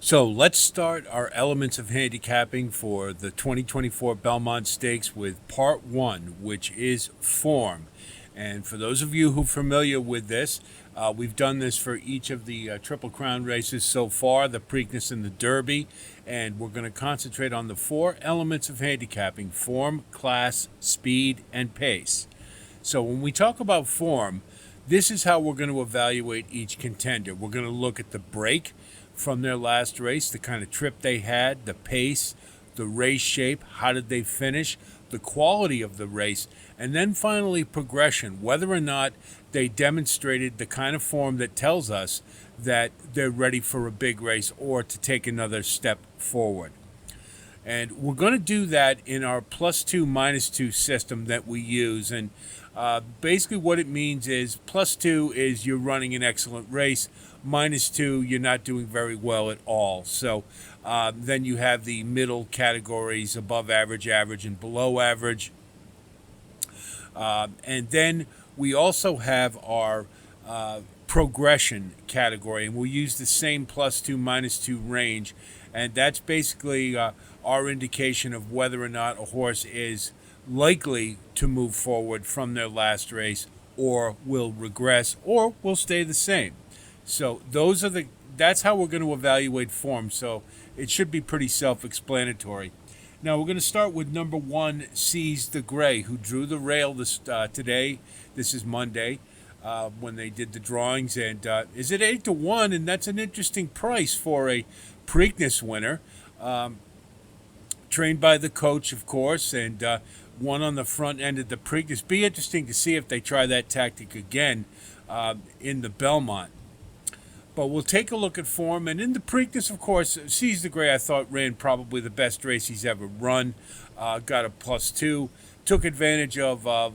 So let's start our elements of handicapping for the 2024 Belmont Stakes with part one, which is form. And for those of you who are familiar with this, we've done this for each of the Triple Crown races so far, the Preakness and the Derby. And we're going to concentrate on the four elements of handicapping: form, class, speed, and pace. So when we talk about form, this is how we're going to evaluate each contender. We're going to look at the break from their last race, the kind of trip they had, the pace, the race shape, how did they finish, the quality of the race, and then finally progression, whether or not they demonstrated the kind of form that tells us that they're ready for a big race or to take another step forward. And we're going to do that in our +2, -2 system that we use. And basically what it means is +2 is you're running an excellent race. -2, you're not doing very well at all. So then you have the middle categories: above average, average, and below average. And then we also have our progression category, and we'll use the same +2, -2 range. And that's basically our indication of whether or not a horse is likely to move forward from their last race, or will regress, or will stay the same. So that's how we're going to evaluate form. So it should be pretty self-explanatory. Now we're going to start with number one, Seize the Gray, who drew the rail today. This is Monday when they did the drawings, and is it 8-1, and that's an interesting price for a Preakness winner. Trained by the coach, of course, and won on the front end of the Preakness. Be interesting to see if they try that tactic again in the Belmont. But we'll take a look at form. And in the Preakness, of course, Seize the Gray, I thought, ran probably the best race he's ever run. Got a +2. Took advantage of a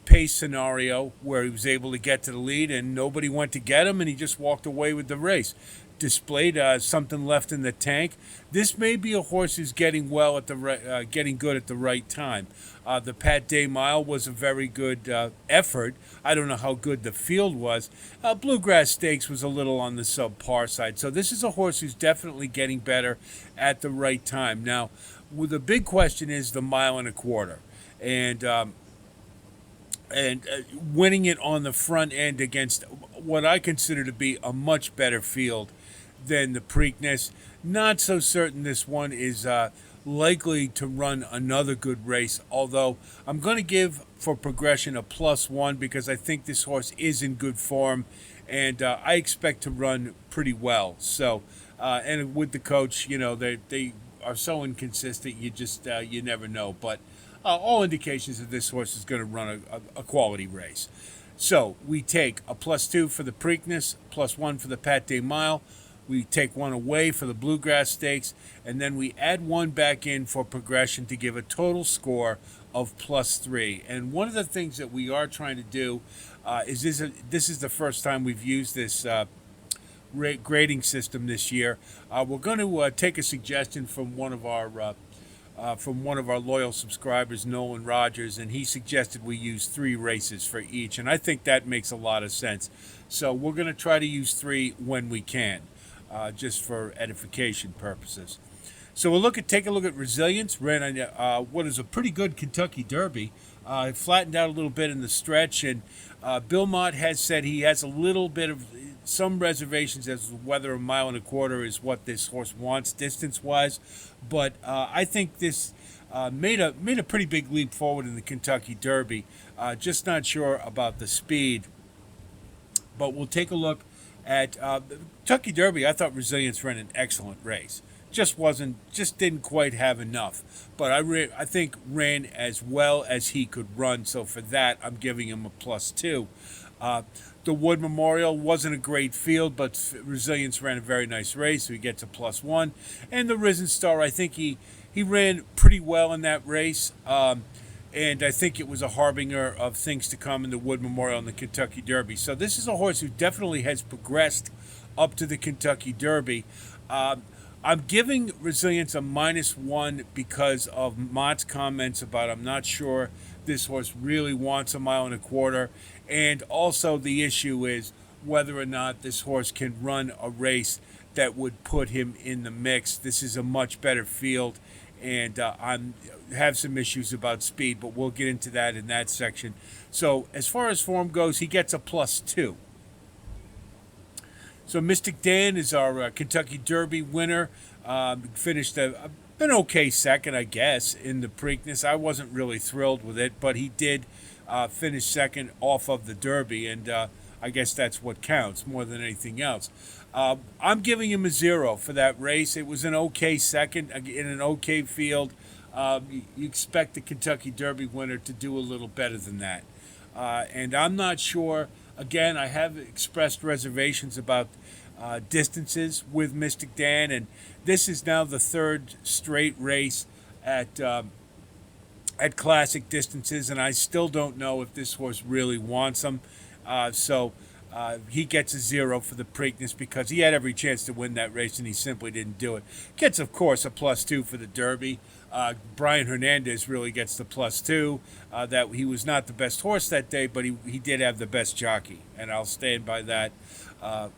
pace scenario where he was able to get to the lead and nobody went to get him, and he just walked away with the race. Displayed something left in the tank. This may be a horse who's getting well at getting good at the right time. The Pat Day Mile was a very good effort. I don't know how good the field was. Bluegrass Stakes was a little on the subpar side. So this is a horse who's definitely getting better at the right time. Now, the big question is the 1.25 miles, and winning it on the front end against what I consider to be a much better field than the Preakness. Not so certain this one is likely to run another good race, although I'm going to give for progression a +1 because I think this horse is in good form, and I expect to run pretty well. So, and with the coach, they are so inconsistent, you never know. But all indications that this horse is going to run a quality race. So we take a +2 for the Preakness, +1 for the Pat Day Mile. We take one away for the Bluegrass Stakes, and then we add one back in for progression to give a total score of +3. And one of the things that we are trying to do is this is the first time we've used this grading system this year. We're going to take a suggestion from one of our loyal subscribers, Nolan Rogers, and he suggested we use 3 races for each, and I think that makes a lot of sense. So we're going to try to use 3 when we can, just for edification purposes. So take a look at Resilience. Ran what is a pretty good Kentucky Derby. It flattened out a little bit in the stretch, and Belmont has said he has a little bit of some reservations as to whether 1.25 miles is what this horse wants distance-wise, but I think this made a pretty big leap forward in the Kentucky Derby. Just not sure about the speed, but we'll take a look at Kentucky Derby. I thought Resilience ran an excellent race. Just didn't quite have enough, but I think ran as well as he could run. So for that, I'm giving him a +2. The Wood Memorial wasn't a great field, but Resilience ran a very nice race, so he gets a +1. And the Risen Star, I think he ran pretty well in that race, and I think it was a harbinger of things to come in the Wood Memorial and the Kentucky Derby. So this is a horse who definitely has progressed up to the Kentucky Derby. I'm giving Resilience a -1 because of Mott's comments about I'm not sure this horse really wants 1.25 miles, and also the issue is whether or not this horse can run a race that would put him in the mix. This is a much better field, and I'm have some issues about speed, but we'll get into that in that section. So as far as form goes, he gets a +2. So Mystic Dan is our Kentucky Derby winner. Finished an okay second, I guess, in the Preakness. I wasn't really thrilled with it, but he did finish second off of the Derby, and I guess that's what counts more than anything else. I'm giving him a 0 for that race. It was an okay second in an okay field. You expect the Kentucky Derby winner to do a little better than that. And I'm not sure. Again, I have expressed reservations about distances with Mystic Dan, and this is now the third straight race at classic distances, and I still don't know if this horse really wants them. So he gets a 0 for the Preakness because he had every chance to win that race, and he simply didn't do it. Gets, of course, a +2 for the Derby. Brian Hernandez really gets the +2. That he was not the best horse that day, but he did have the best jockey, and I'll stand by that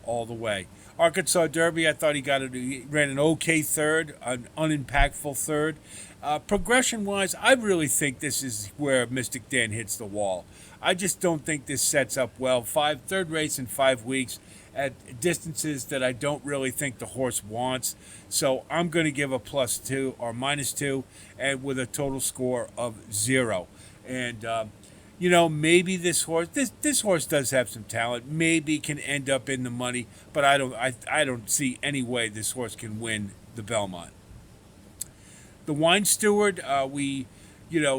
all the way. Arkansas Derby, I thought he ran an okay third, an unimpactful third. Progression-wise, I really think this is where Mystic Dan hits the wall. I just don't think this sets up well. Third race in 5 weeks at distances that I don't really think the horse wants. So I'm going to give a +2 or -2, and with a total score of 0. And maybe this horse does have some talent. Maybe can end up in the money, but I don't see any way this horse can win the Belmont. The Wine Steward, we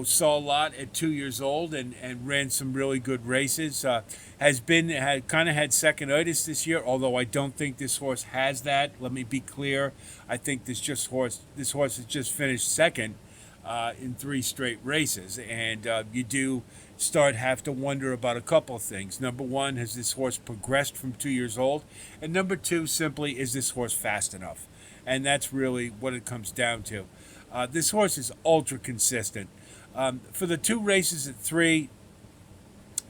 saw a lot at 2 years old and ran some really good races. Had kind of had second-itis this year, although I don't think this horse has that. Let me be clear. I think this horse has just finished second in 3 straight races, and you do have to wonder about a couple of things. Number one, has this horse progressed from 2 years old? And number two, simply, is this horse fast enough? And that's really what it comes down to. This horse is ultra consistent. For the 2 races at 3,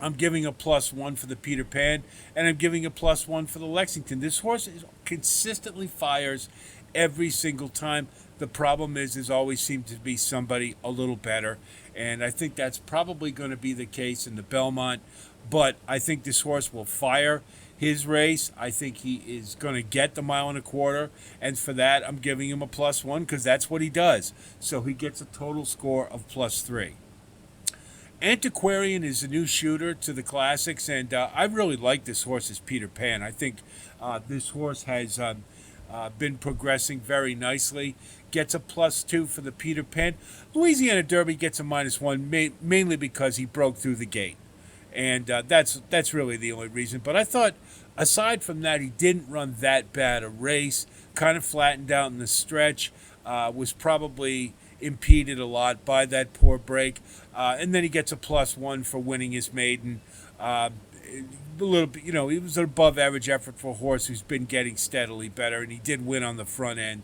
I'm giving a +1 for the Peter Pan, and I'm giving a +1 for the Lexington. This horse consistently fires every single time. The problem is, there's always seemed to be somebody a little better, and I think that's probably going to be the case in the Belmont. But I think this horse will fire his race. I think he is going to get the 1.25 miles, and for that, I'm giving him a +1 because that's what he does. So he gets a total score of +3. Antiquarian is a new shooter to the classics, and I really like this horse as Peter Pan. I think this horse has been progressing very nicely. Gets a +2 for the Peter Pan. Louisiana Derby gets a -1, mainly because he broke through the gate. And that's really the only reason. But I thought, aside from that, he didn't run that bad a race. Kind of flattened out in the stretch. Was probably impeded a lot by that poor break. And then he gets a +1 for winning his maiden. A little bit, it was an above-average effort for a horse who's been getting steadily better. And he did win on the front end,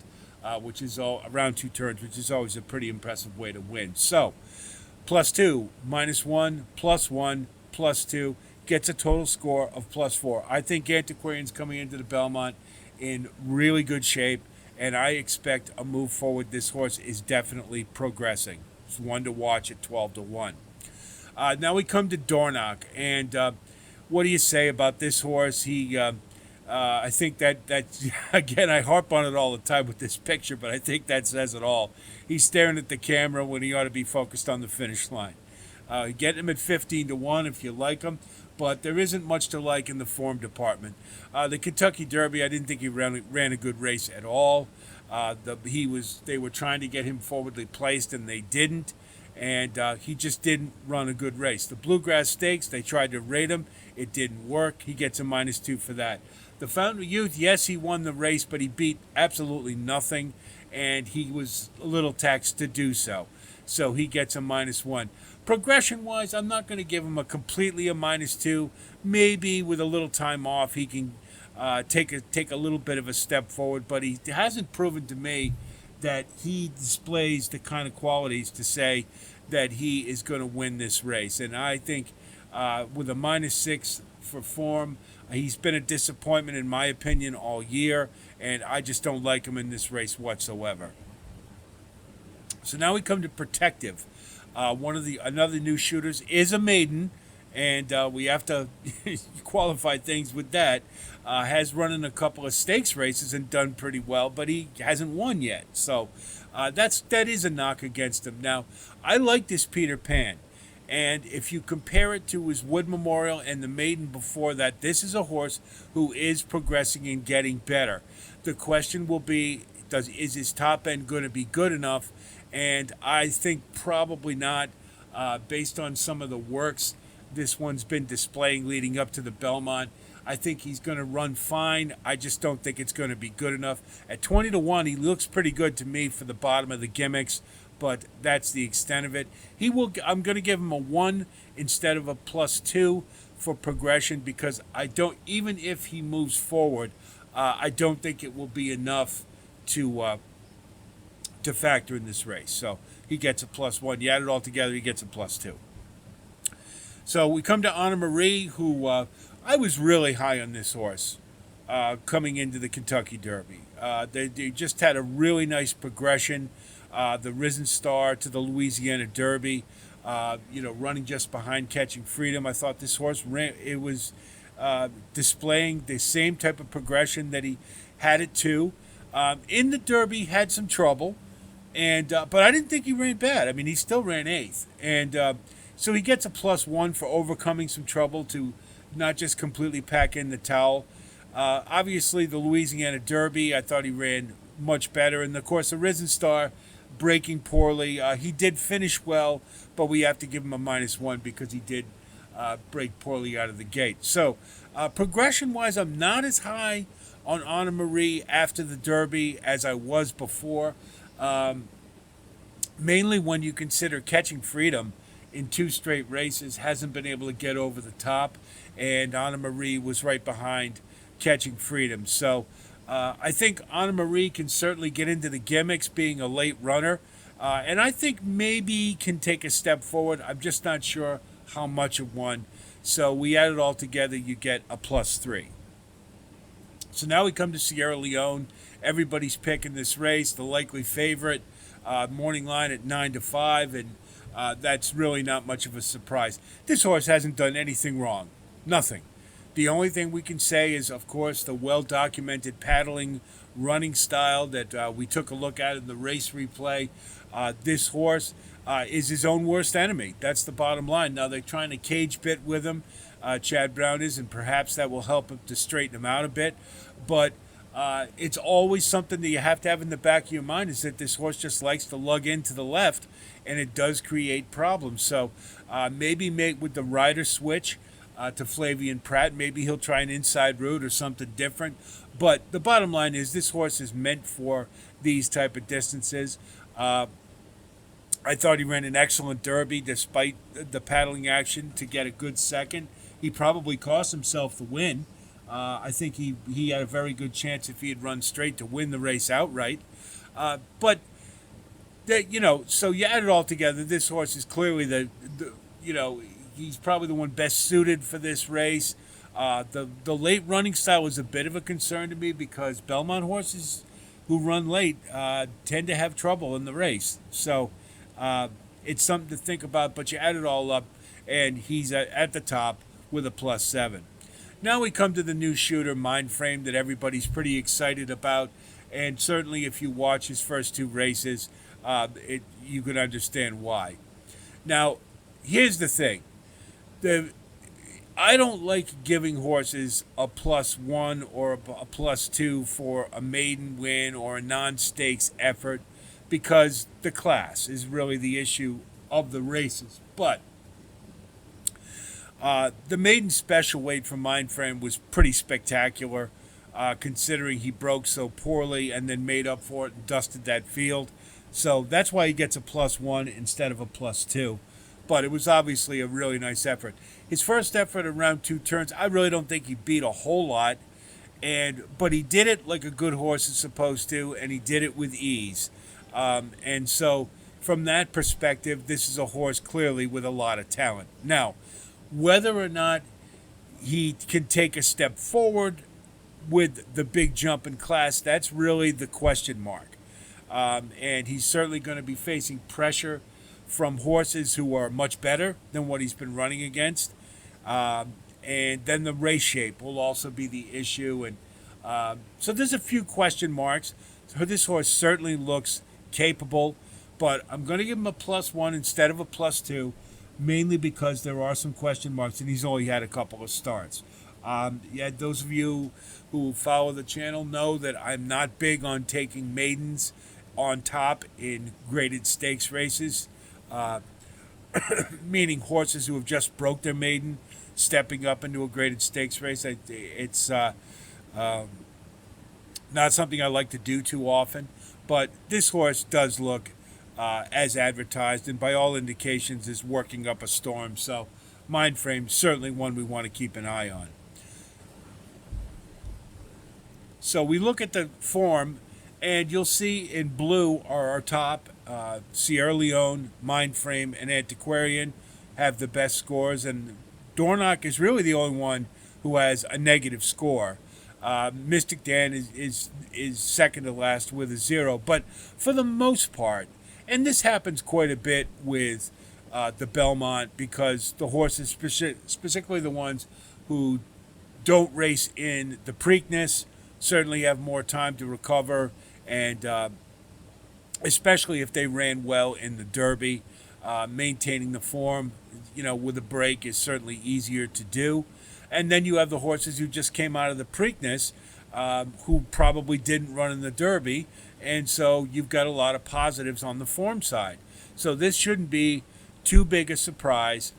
which is around 2 turns, which is always a pretty impressive way to win. So, +2, -1, +1, +2, gets a total score of +4. I think Antiquarian's coming into the Belmont in really good shape, and I expect a move forward. This horse is definitely progressing. It's one to watch at 12-1. Now we come to Dornoch, and what do you say about this horse? I think that again, I harp on it all the time with this picture, but I think that says it all. He's staring at the camera when he ought to be focused on the finish line. Get him at 15-1 if you like him, but there isn't much to like in the form department. The Kentucky Derby, I didn't think he ran a good race at all. They were trying to get him forwardly placed, and they didn't, and he just didn't run a good race. The Bluegrass Stakes, they tried to rate him. It didn't work. He gets a -2 for that. The Fountain of Youth, yes, he won the race, but he beat absolutely nothing, and he was a little taxed to do so. So he gets a -1. Progression-wise, I'm not going to give him completely a -2. Maybe with a little time off, he can take a little bit of a step forward, but he hasn't proven to me that he displays the kind of qualities to say that he is going to win this race. And I think with a -6 for form. He's been a disappointment, in my opinion, all year, and I just don't like him in this race whatsoever. So now we come to protective. Another new shooters is a maiden, and we have to qualify things with that. Has run in a couple of stakes races and done pretty well, but he hasn't won yet. So that is a knock against him. Now I like this Peter Pan. And if you compare it to his Wood Memorial and the maiden before that, this is a horse who is progressing and getting better. The question will be, is his top end going to be good enough? And I think probably not, based on some of the works this one's been displaying leading up to the Belmont. I think he's going to run fine. I just don't think it's going to be good enough. At 20-1, he looks pretty good to me for the bottom of the gimmicks, but that's the extent of it. I'm going to give him a 1 instead of a +2 for progression, because even if he moves forward, I don't think it will be enough to factor in this race. So he gets a +1. You add it all together, he gets a +2. So we come to Anna Marie, who I was really high on this horse coming into the Kentucky Derby. They just had a really nice progression. The Risen Star to the Louisiana Derby, running just behind Catching Freedom. I thought this horse was displaying the same type of progression that he had it to. In the Derby, had some trouble, but I didn't think he ran bad. I mean, he still ran 8th, and so he gets a +1 for overcoming some trouble to not just completely pack in the towel. Obviously, the Louisiana Derby, I thought he ran much better, and of course, the Risen Star, breaking poorly. He did finish well, but we have to give him a -1 because he did break poorly out of the gate. So, progression-wise, I'm not as high on Anna Marie after the Derby as I was before. Mainly when you consider Catching Freedom in 2 straight races hasn't been able to get over the top, and Anna Marie was right behind Catching Freedom. So I think Anna Marie can certainly get into the gimmicks, being a late runner, and I think maybe can take a step forward. I'm just not sure how much of one. So we add it all together, you get a +3. So now we come to Sierra Leone. Everybody's picking this race, the likely favorite. Morning line at 9-5, and that's really not much of a surprise. This horse hasn't done anything wrong. Nothing. The only thing we can say is, of course, the well-documented paddling running style that we took a look at in the race replay. This horse is his own worst enemy. That's the bottom line. Now, they're trying to cage bit with him. Chad Brown is, and perhaps that will help him to straighten him out a bit. But it's always something that you have to have in the back of your mind, is that this horse just likes to lug into the left, and it does create problems. So maybe with the rider switch to Flavian Pratt, maybe he'll try an inside route or something different. But the bottom line is this horse is meant for these type of distances. I thought he ran an excellent Derby despite the paddling action to get a good second. He probably cost himself the win. I think he had a very good chance if he had run straight to win the race outright. But so you add it all together. This horse is clearly he's probably the one best suited for this race. The late running style was a bit of a concern to me because Belmont horses who run late tend to have trouble in the race. So it's something to think about. But you add it all up, and he's at the top with a +7. Now we come to the new shooter, Mindframe, that everybody's pretty excited about. And certainly if you watch his first 2 races, you can understand why. Now, here's the thing. I don't like giving horses a +1 or a +2 for a maiden win or a non-stakes effort, because the class is really the issue of the races. But the maiden special weight from Mindframe was pretty spectacular, considering he broke so poorly and then made up for it and dusted that field. So that's why he gets a +1 instead of a +2. But it was obviously a really nice effort. His first effort around 2 turns, I really don't think he beat a whole lot, but he did it like a good horse is supposed to, and he did it with ease. And so from that perspective, this is a horse clearly with a lot of talent. Now, whether or not he can take a step forward with the big jump in class. That's really the question mark. And he's certainly going to be facing pressure from horses who are much better than what he's been running against. And then the race shape will also be the issue. And so there's a few question marks. So this horse certainly looks capable, but I'm going to give him a +1 instead of a +2, mainly because there are some question marks, and he's only had a couple of starts. Yeah, those of you who follow the channel know that I'm not big on taking maidens on top in graded stakes races, meaning horses who have just broke their maiden stepping up into a graded stakes race. It's not something I like to do too often, but this horse does look as advertised, and by all indications is working up a storm. So mind frame, certainly one we want to keep an eye on. So we look at the form, and you'll see in blue are our top. Sierra Leone, Mind Frame, and Antiquarian have the best scores, and Dornoch is really the only one who has a negative score. Mystic Dan is second to last with a 0, but for the most part, and this happens quite a bit with the Belmont, because the horses, specifically the ones who don't race in the Preakness, certainly have more time to recover, and especially if they ran well in the Derby, maintaining the form, with a break is certainly easier to do. And then you have the horses who just came out of the Preakness, who probably didn't run in the Derby, and so you've got a lot of positives on the form side. So this shouldn't be too big a surprise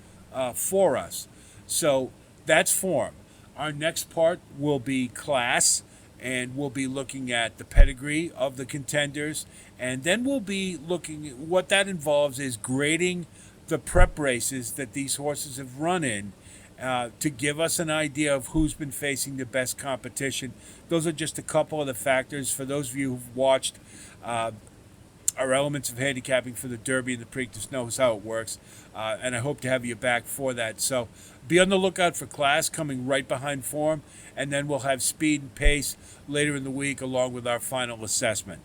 for us. So that's form. Our next part will be class, and we'll be looking at the pedigree of the contenders, and then we'll be looking at what that involves is grading the prep races that these horses have run in, to give us an idea of who's been facing the best competition. Those are just a couple of the factors. For those of you who've watched our Elements of Handicapping for the Derby and the Preakness, knows how it works, and I hope to have you back for that. So be on the lookout for class coming right behind form, and then we'll have speed and pace later in the week along with our final assessment.